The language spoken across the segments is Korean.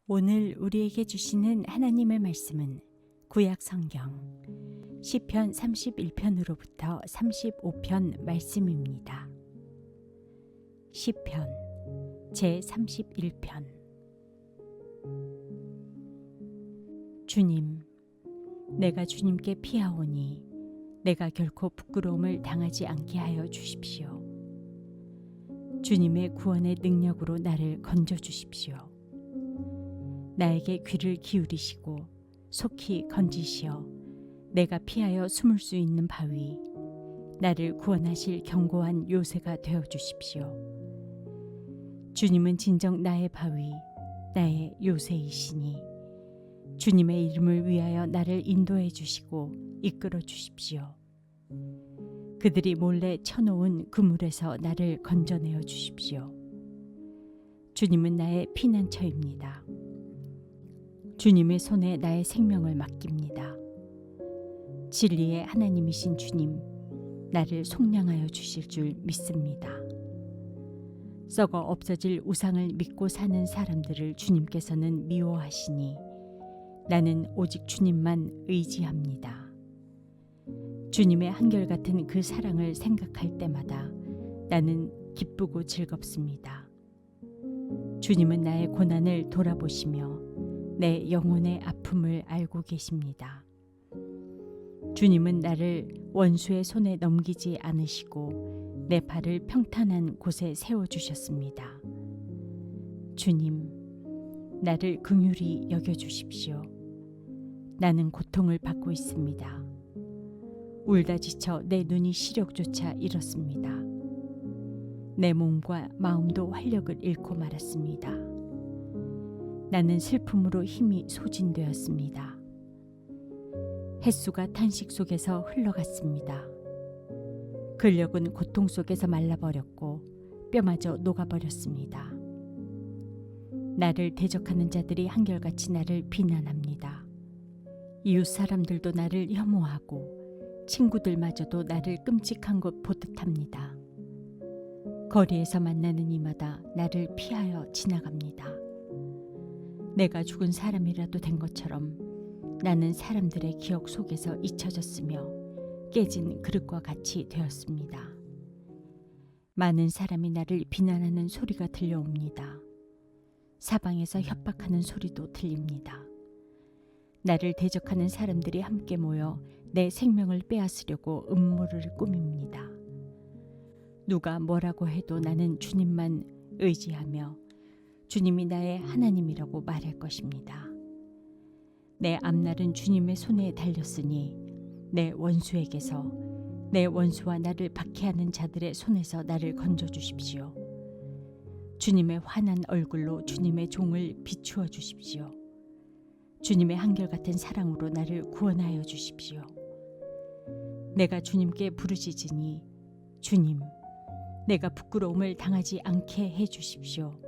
오늘 우리에게 주시는 하나님의 말씀은 구약 성경 시편 31편으로부터 35편 말씀입니다. 시편 제 31편. 주님, 내가 주님께 피하오니 내가 결코 부끄러움을 당하지 않게 하여 주십시오. 주님의 구원의 능력으로 나를 건져 주십시오. 나에게 귀를 기울이시고 속히 건지시어 내가 피하여 숨을 수 있는 바위, 나를 구원하실 견고한 요새가 되어 주십시오. 주님은 진정 나의 바위, 나의 요새이시니 주님의 이름을 위하여 나를 인도해 주시고 이끌어 주십시오. 그들이 몰래 쳐놓은 그물에서 나를 건져내어 주십시오. 주님은 나의 피난처입니다. 주님의 손에 나의 생명을 맡깁니다. 진리의 하나님이신 주님, 나를 속량하여 주실 줄 믿습니다. 썩어 없어질 우상을 믿고 사는 사람들을 주님께서는 미워하시니 나는 오직 주님만 의지합니다. 주님의 한결같은 그 사랑을 생각할 때마다 나는 기쁘고 즐겁습니다. 주님은 나의 고난을 돌아보시며 내 영혼의 아픔을 알고 계십니다. 주님은 나를 원수의 손에 넘기지 않으시고 내 발을 평탄한 곳에 세워주셨습니다. 주님, 나를 긍휼히 여겨주십시오. 나는 고통을 받고 있습니다. 울다 지쳐 내 눈이 시력조차 잃었습니다. 내 몸과 마음도 활력을 잃고 말았습니다. 나는 슬픔으로 힘이 소진되었습니다. 햇수가 탄식 속에서 흘러갔습니다. 근력은 고통 속에서 말라버렸고 뼈마저 녹아버렸습니다. 나를 대적하는 자들이 한결같이 나를 비난합니다. 이웃 사람들도 나를 혐오하고 친구들마저도 나를 끔찍한 것 보듯 합니다. 거리에서 만나는 이마다 나를 피하여 지나갑니다. 내가 죽은 사람이라도 된 것처럼 나는 사람들의 기억 속에서 잊혀졌으며 깨진 그릇과 같이 되었습니다. 많은 사람이 나를 비난하는 소리가 들려옵니다. 사방에서 협박하는 소리도 들립니다. 나를 대적하는 사람들이 함께 모여 내 생명을 빼앗으려고 음모를 꾸밉니다. 누가 뭐라고 해도 나는 주님만 의지하며 주님이 나의 하나님이라고 말할 것입니다. 내 앞날은 주님의 손에 달렸으니 내 원수에게서, 내 원수와 나를 박해하는 자들의 손에서 나를 건져 주십시오. 주님의 환한 얼굴로 주님의 종을 비추어 주십시오. 주님의 한결같은 사랑으로 나를 구원하여 주십시오. 내가 주님께 부르짖으니 주님, 내가 부끄러움을 당하지 않게 해 주십시오.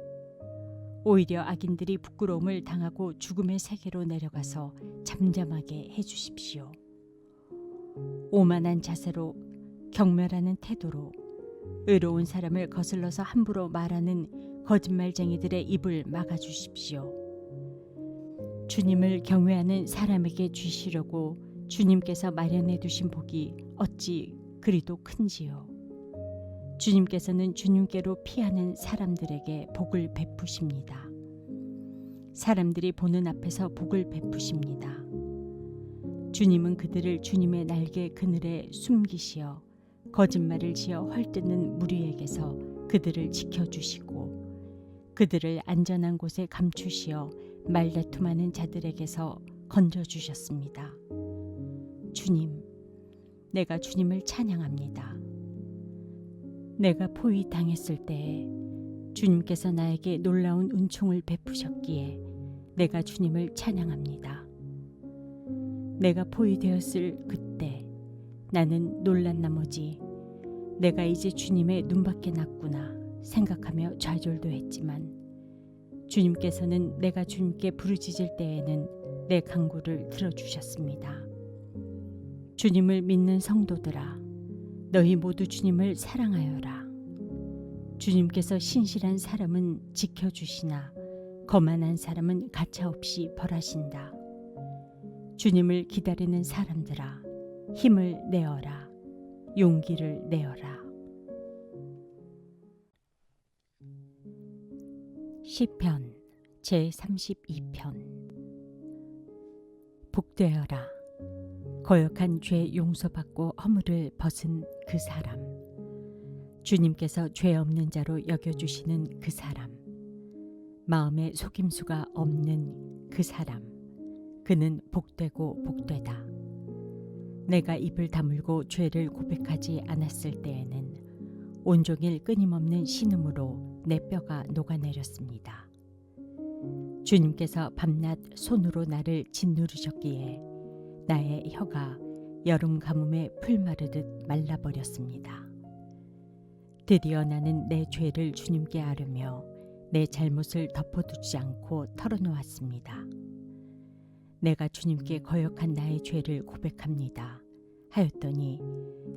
오히려 악인들이 부끄러움을 당하고 죽음의 세계로 내려가서 잠잠하게 해 주십시오. 오만한 자세로, 경멸하는 태도로 의로운 사람을 거슬러서 함부로 말하는 거짓말쟁이들의 입을 막아 주십시오. 주님을 경외하는 사람에게 주시려고 주님께서 마련해 두신 복이 어찌 그리도 큰지요. 주님께서는 주님께로 피하는 사람들에게 복을 베푸십니다. 사람들이 보는 앞에서 복을 베푸십니다. 주님은 그들을 주님의 날개 그늘에 숨기시어 거짓말을 지어 헐뜯는 무리에게서 그들을 지켜주시고 그들을 안전한 곳에 감추시어 말다툼하는 자들에게서 건져주셨습니다. 주님, 내가 주님을 찬양합니다. 내가 포위 당했을 때에 주님께서 나에게 놀라운 은총을 베푸셨기에 내가 주님을 찬양합니다. 내가 포위되었을 그때 나는 놀란 나머지 내가 이제 주님의 눈밖에 났구나 생각하며 좌절도 했지만 주님께서는 내가 주님께 부르짖을 때에는 내 간구를 들어주셨습니다. 주님을 믿는 성도들아, 너희 모두 주님을 사랑하여라. 주님께서 신실한 사람은 지켜주시나 거만한 사람은 가차없이 벌하신다. 주님을 기다리는 사람들아, 힘을 내어라. 용기를 내어라. 시편 제32편. 복되어라. 거역한 죄 용서받고 허물을 벗은 그 사람. 주님께서 죄 없는 자로 여겨주시는 그 사람. 마음에 속임수가 없는 그 사람. 그는 복되고 복되다. 내가 입을 다물고 죄를 고백하지 않았을 때에는 온종일 끊임없는 신음으로 내 뼈가 녹아내렸습니다. 주님께서 밤낮 손으로 나를 짓누르셨기에 나의 혀가 여름 가뭄에 풀 마르듯 말라버렸습니다. 드디어 나는 내 죄를 주님께 아뢰며 내 잘못을 덮어두지 않고 털어놓았습니다. 내가 주님께 거역한 나의 죄를 고백합니다 하였더니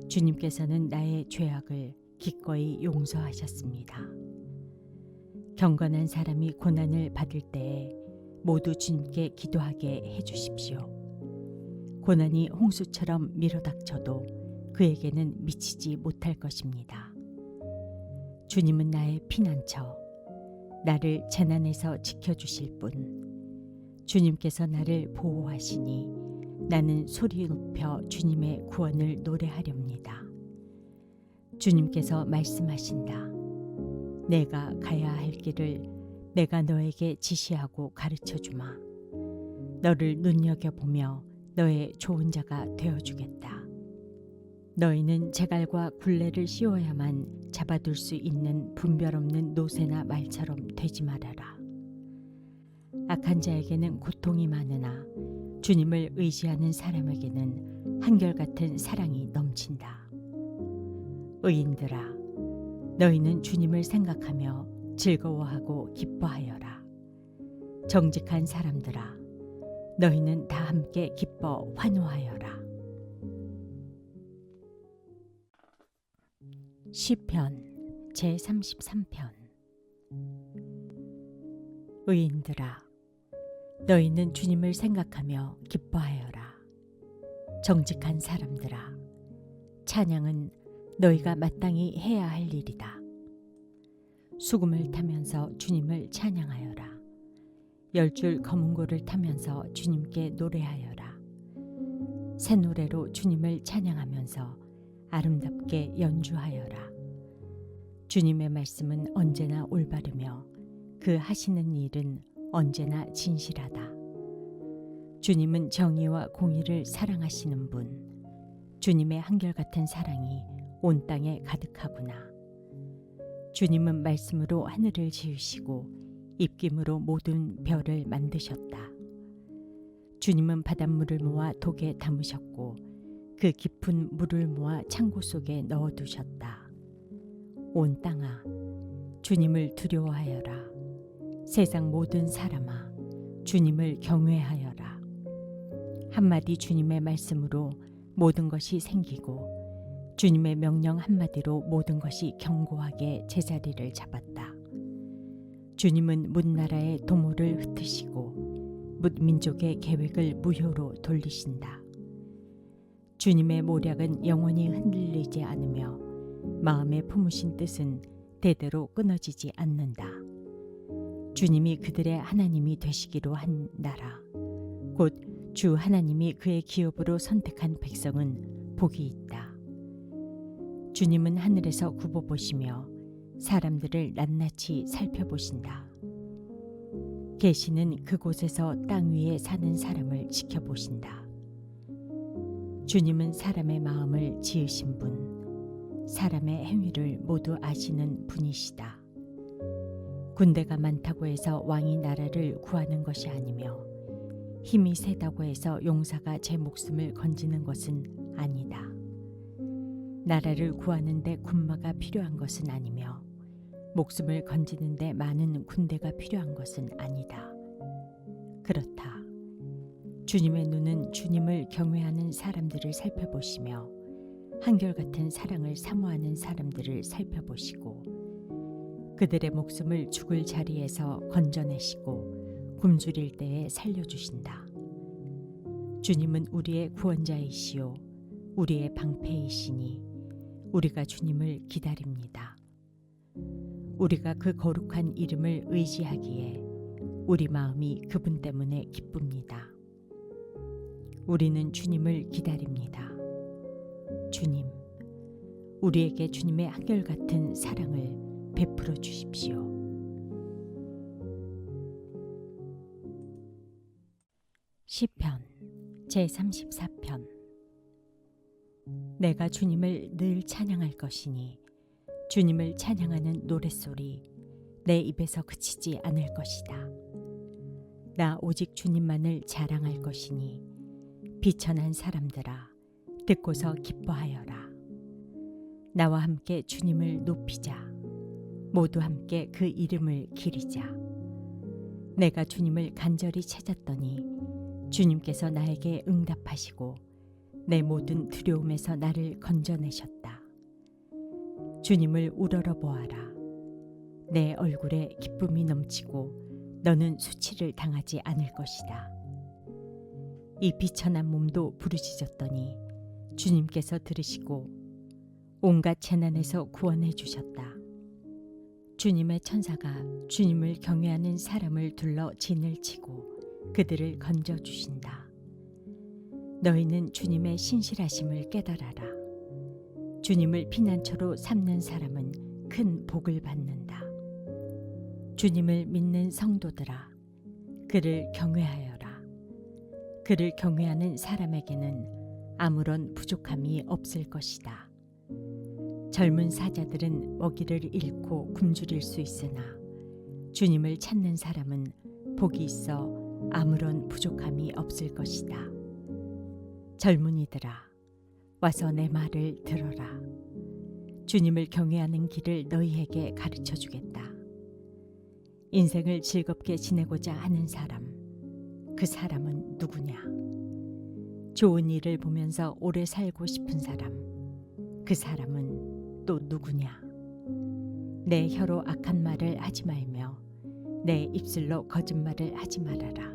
주님께서는 나의 죄악을 기꺼이 용서하셨습니다. 경건한 사람이 고난을 받을 때에 모두 주님께 기도하게 해주십시오. 고난이 홍수처럼 밀어닥쳐도 그에게는 미치지 못할 것입니다. 주님은 나의 피난처, 나를 재난에서 지켜주실 분. 주님께서 나를 보호하시니 나는 소리 높여 주님의 구원을 노래하렵니다. 주님께서 말씀하신다. 내가 가야 할 길을 내가 너에게 지시하고 가르쳐주마. 너를 눈여겨보며 너의 좋은 자가 되어주겠다. 너희는 제갈과 굴레를 씌워야만 잡아둘 수 있는 분별 없는 노새나 말처럼 되지 말아라. 악한 자에게는 고통이 많으나 주님을 의지하는 사람에게는 한결같은 사랑이 넘친다. 의인들아, 너희는 주님을 생각하며 즐거워하고 기뻐하여라. 정직한 사람들아, 너희는 다 함께 기뻐 환호하여라. 시편 제33편. 의인들아, 너희는 주님을 생각하며 기뻐하여라. 정직한 사람들아, 찬양은 너희가 마땅히 해야 할 일이다. 수금을 타면서 주님을 찬양하여라. 10줄 검은고를 타면서 주님께 노래하여라. 새 노래로 주님을 찬양하면서 아름답게 연주하여라. 주님의 말씀은 언제나 올바르며 그 하시는 일은 언제나 진실하다. 주님은 정의와 공의를 사랑하시는 분. 주님의 한결같은 사랑이 온 땅에 가득하구나. 주님은 말씀으로 하늘을 지으시고 입김으로 모든 별을 만드셨다. 주님은 바닷물을 모아 독에 담으셨고 그 깊은 물을 모아 창고 속에 넣어두셨다. 온 땅아, 주님을 두려워하여라. 세상 모든 사람아, 주님을 경외하여라. 한마디 주님의 말씀으로 모든 것이 생기고 주님의 명령 한마디로 모든 것이 견고하게 제자리를 잡았다. 주님은 뭇나라의 도모를 흩으시고 뭇민족의 계획을 무효로 돌리신다. 주님의 모략은 영원히 흔들리지 않으며 마음에 품으신 뜻은 대대로 끊어지지 않는다. 주님이 그들의 하나님이 되시기로 한 나라, 곧 주 하나님이 그의 기업으로 선택한 백성은 복이 있다. 주님은 하늘에서 굽어보시며 사람들을 낱낱이 살펴보신다. 계시는 그곳에서 땅 위에 사는 사람을 지켜보신다. 주님은 사람의 마음을 지으신 분, 사람의 행위를 모두 아시는 분이시다. 군대가 많다고 해서 왕이 나라를 구하는 것이 아니며 힘이 세다고 해서 용사가 제 목숨을 건지는 것은 아니다. 나라를 구하는 데 군마가 필요한 것은 아니며 목숨을 건지는 데 많은 군대가 필요한 것은 아니다. 그렇다. 주님의 눈은 주님을 경외하는 사람들을 살펴보시며 한결같은 사랑을 사모하는 사람들을 살펴보시고 그들의 목숨을 죽을 자리에서 건져내시고 굶주릴 때에 살려주신다. 주님은 우리의 구원자이시요 우리의 방패이시니 우리가 주님을 기다립니다. 우리가 그 거룩한 이름을 의지하기에 우리 마음이 그분 때문에 기쁩니다. 우리는 주님을 기다립니다. 주님, 우리에게 주님의 한결같은 사랑을 베풀어 주십시오. 시편 제34편. 내가 주님을 늘 찬양할 것이니 주님을 찬양하는 노랫소리 내 입에서 그치지 않을 것이다. 나 오직 주님만을 자랑할 것이니 비천한 사람들아 듣고서 기뻐하여라. 나와 함께 주님을 높이자. 모두 함께 그 이름을 기리자. 내가 주님을 간절히 찾았더니 주님께서 나에게 응답하시고 내 모든 두려움에서 나를 건져내셨다. 주님을 우러러 보아라. 내 얼굴에 기쁨이 넘치고 너는 수치를 당하지 않을 것이다. 이 비천한 몸도 부르짖었더니 주님께서 들으시고 온갖 재난에서 구원해 주셨다. 주님의 천사가 주님을 경외하는 사람을 둘러 진을 치고 그들을 건져 주신다. 너희는 주님의 신실하심을 깨달아라. 주님을 피난처로 삼는 사람은 큰 복을 받는다. 주님을 믿는 성도들아, 그를 경외하여라. 그를 경외하는 사람에게는 아무런 부족함이 없을 것이다. 젊은 사자들은 먹이를 잃고 굶주릴 수 있으나 주님을 찾는 사람은 복이 있어 아무런 부족함이 없을 것이다. 젊은이들아, 와서 내 말을 들어라. 주님을 경외하는 길을 너희에게 가르쳐 주겠다. 인생을 즐겁게 지내고자 하는 사람, 그 사람은 누구냐? 좋은 일을 보면서 오래 살고 싶은 사람, 그 사람은 또 누구냐? 내 혀로 악한 말을 하지 말며 내 입술로 거짓말을 하지 말아라.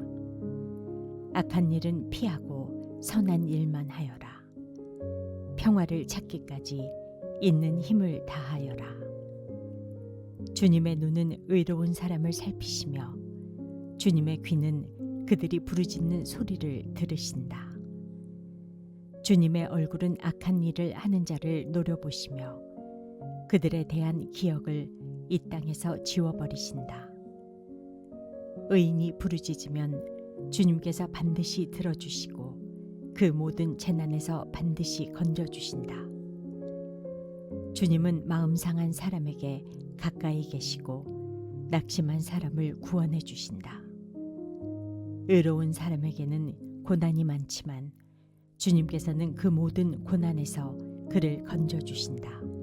악한 일은 피하고 선한 일만 하여라. 평화를 찾기까지 있는 힘을 다하여라. 주님의 눈은 의로운 사람을 살피시며 주님의 귀는 그들이 부르짖는 소리를 들으신다. 주님의 얼굴은 악한 일을 하는 자를 노려보시며 그들에 대한 기억을 이 땅에서 지워버리신다. 의인이 부르짖으면 주님께서 반드시 들어주시고 그 모든 재난에서 반드시 건져주신다. 주님은 마음 상한 사람에게 가까이 계시고 낙심한 사람을 구원해 주신다. 의로운 사람에게는 고난이 많지만 주님께서는 그 모든 고난에서 그를 건져주신다.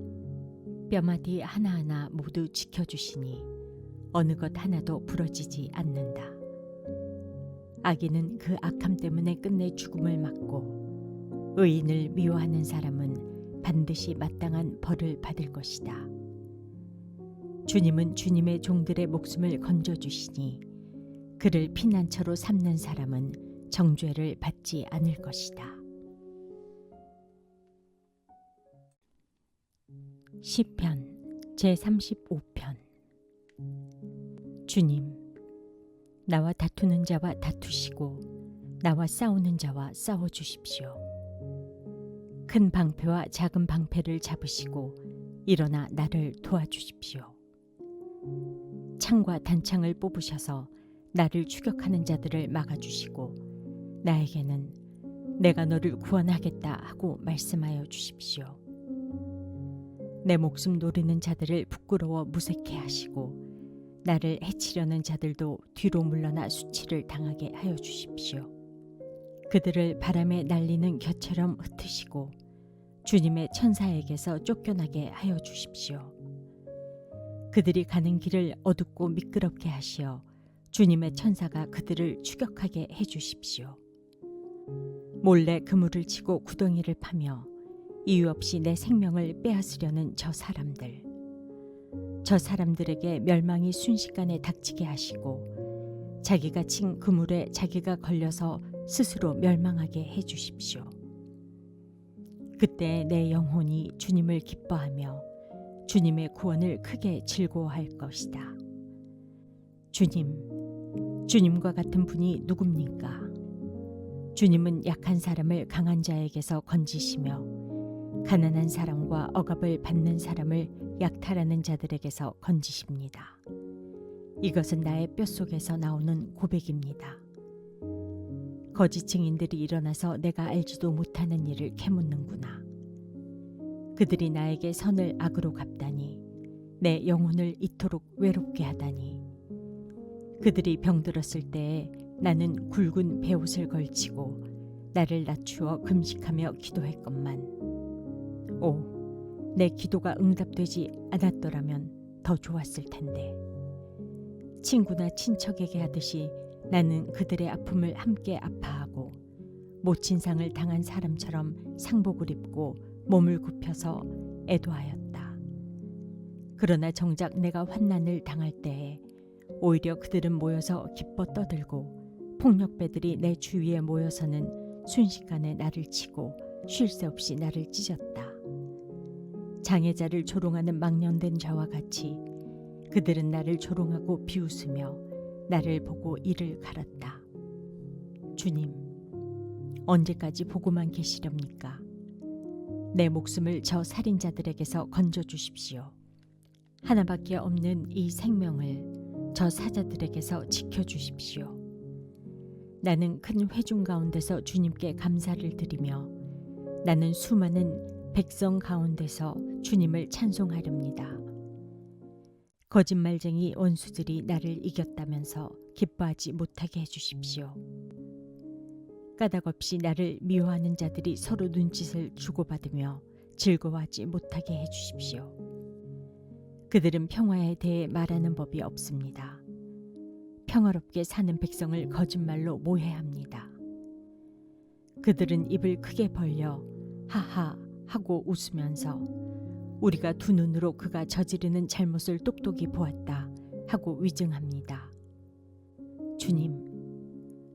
뼈마디 하나하나 모두 지켜주시니 어느 것 하나도 부러지지 않는다. 악인은 그 악함 때문에 끝내 죽음을 맞고 의인을 미워하는 사람은 반드시 마땅한 벌을 받을 것이다. 주님은 주님의 종들의 목숨을 건져주시니 그를 피난처로 삼는 사람은 정죄를 받지 않을 것이다. 시편 제35편. 주님, 나와 다투는 자와 다투시고 나와 싸우는 자와 싸워주십시오. 큰 방패와 작은 방패를 잡으시고 일어나 나를 도와주십시오. 창과 단창을 뽑으셔서 나를 추격하는 자들을 막아주시고 나에게는 내가 너를 구원하겠다 하고 말씀하여 주십시오. 내 목숨 노리는 자들을 부끄러워 무색해 하시고 나를 해치려는 자들도 뒤로 물러나 수치를 당하게 하여 주십시오. 그들을 바람에 날리는 겨처럼 흩으시고 주님의 천사에게서 쫓겨나게 하여 주십시오. 그들이 가는 길을 어둡고 미끄럽게 하시어 주님의 천사가 그들을 추격하게 해 주십시오. 몰래 그물을 치고 구덩이를 파며 이유 없이 내 생명을 빼앗으려는 저 사람들, 저 사람들에게 멸망이 순식간에 닥치게 하시고 자기가 친 그물에 자기가 걸려서 스스로 멸망하게 해 주십시오. 그때 내 영혼이 주님을 기뻐하며 주님의 구원을 크게 즐거워할 것이다. 주님과 같은 분이 누굽니까? 주님은 약한 사람을 강한 자에게서 건지시며 가난한 사람과 억압을 받는 사람을 약탈하는 자들에게서 건지십니다. 이것은 나의 뼛속에서 나오는 고백입니다. 거짓 증인들이 일어나서 내가 알지도 못하는 일을 캐묻는구나. 그들이 나에게 선을 악으로 갚다니, 내 영혼을 이토록 외롭게 하다니. 그들이 병들었을 때에 나는 굵은 베옷을 걸치고 나를 낮추어 금식하며 기도했건만, 오, 내 기도가 응답되지 않았더라면 더 좋았을 텐데. 친구나 친척에게 하듯이 나는 그들의 아픔을 함께 아파하고 모친상을 당한 사람처럼 상복을 입고 몸을 굽혀서 애도하였다. 그러나 정작 내가 환난을 당할 때에 오히려 그들은 모여서 기뻐 떠들고 폭력배들이 내 주위에 모여서는 순식간에 나를 치고 쉴 새 없이 나를 찢었다. 장애자를 조롱하는 망령된 자와 같이 그들은 나를 조롱하고 비웃으며 나를 보고 이를 갈았다. 주님, 언제까지 보고만 계시렵니까? 내 목숨을 저 살인자들에게서 건져주십시오. 하나밖에 없는 이 생명을 저 사자들에게서 지켜주십시오. 나는 큰 회중 가운데서 주님께 감사를 드리며 나는 수많은 백성 가운데서 주님을 찬송하렵니다. 거짓말쟁이 원수들이 나를 이겼다면서 기뻐하지 못하게 해주십시오. 까닭없이 나를 미워하는 자들이 서로 눈짓을 주고받으며 즐거워하지 못하게 해주십시오. 그들은 평화에 대해 말하는 법이 없습니다. 평화롭게 사는 백성을 거짓말로 모해합니다. 그들은 입을 크게 벌려 하하 하고 웃으면서 우리가 두 눈으로 그가 저지르는 잘못을 똑똑히 보았다 하고 위증합니다.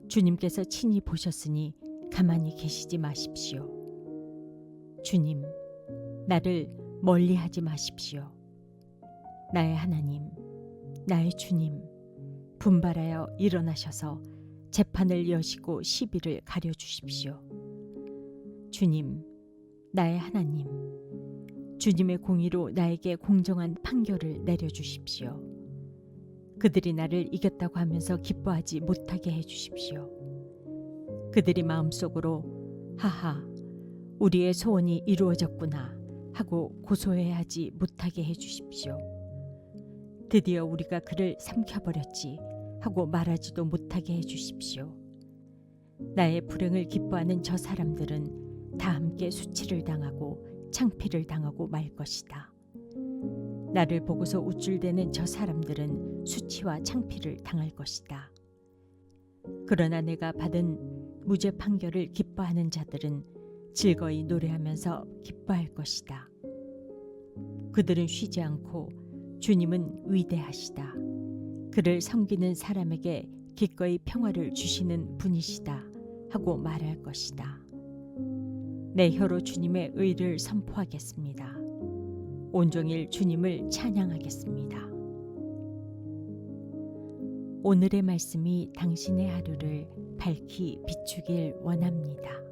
주님께서 친히 보셨으니 가만히 계시지 마십시오. 주님, 나를 멀리하지 마십시오. 나의 하나님, 나의 주님, 분발하여 일어나셔서 재판을 여시고 시비를 가려주십시오. 주님, 나의 하나님, 주님의 공의로 나에게 공정한 판결을 내려주십시오. 그들이 나를 이겼다고 하면서 기뻐하지 못하게 해주십시오. 그들이 마음속으로 하하, 우리의 소원이 이루어졌구나 하고 고소해하지 못하게 해주십시오. 드디어 우리가 그를 삼켜버렸지 하고 말하지도 못하게 해주십시오. 나의 불행을 기뻐하는 저 사람들은 다 함께 수치를 당하고 창피를 당하고 말 것이다. 나를 보고서 우쭐대는 저 사람들은 수치와 창피를 당할 것이다. 그러나 내가 받은 무죄 판결을 기뻐하는 자들은 즐거이 노래하면서 기뻐할 것이다. 그들은 쉬지 않고 주님은 위대하시다. 그를 섬기는 사람에게 기꺼이 평화를 주시는 분이시다 하고 말할 것이다. 내 혀로 주님의 의를 선포하겠습니다. 온종일 주님을 찬양하겠습니다. 오늘의 말씀이 당신의 하루를 밝히 비추길 원합니다.